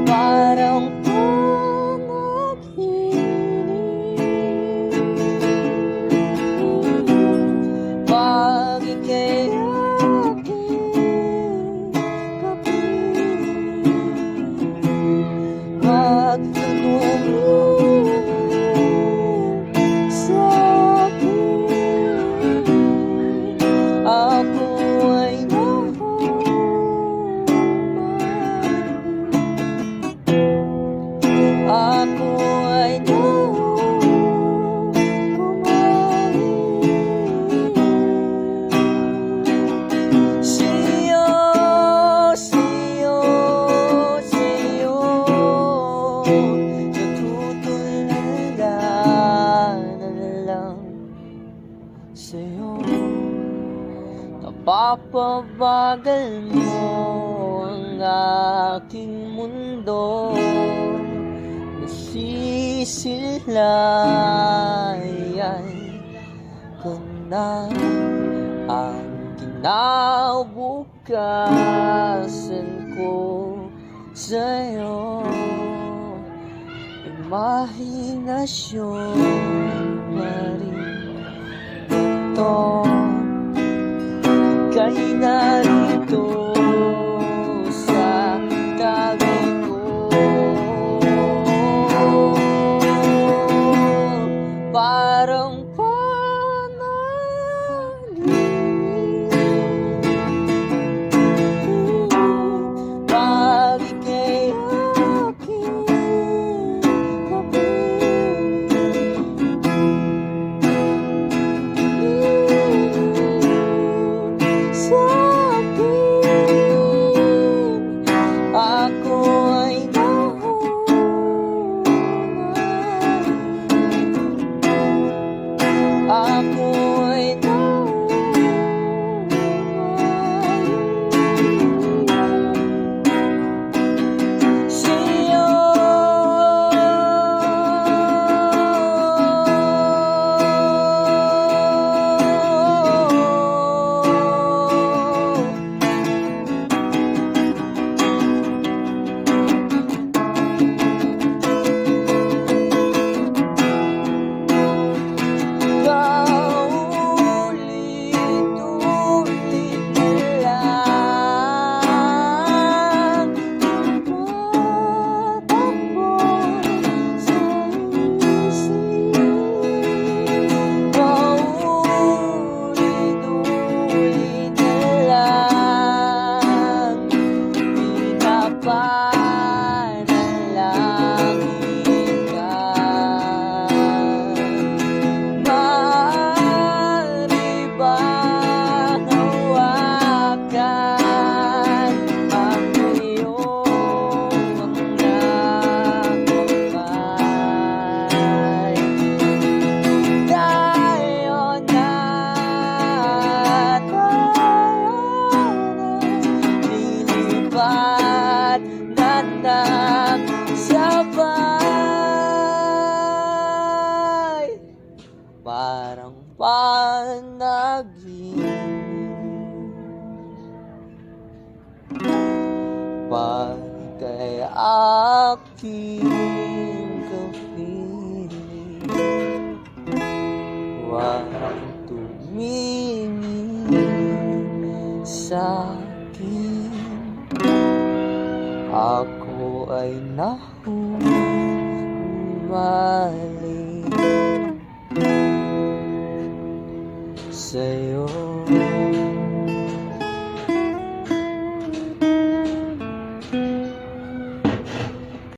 parang panaginip. Pag ika'y aking kapiling, wag ka tumingin sa'kin. Ako ay ako ay sa'yo, sa'yo, sa'yo, natutulala na lang sa'yo. Napapabagal mo ang aking mundo, nasisilayan ko na ang kinabukasan ko sa'yo. Imahinasyon pa rin ito, ika'y narito sa tabi ko. Parang panaginip, pag ika'y aking kapiling, sa'kin ako ay ako ay sa'yo. Sabay, parang panaginip, pag ika'y aking kapiling, wag tumingin sa'kin. Ako ay nahumaling sa'yo.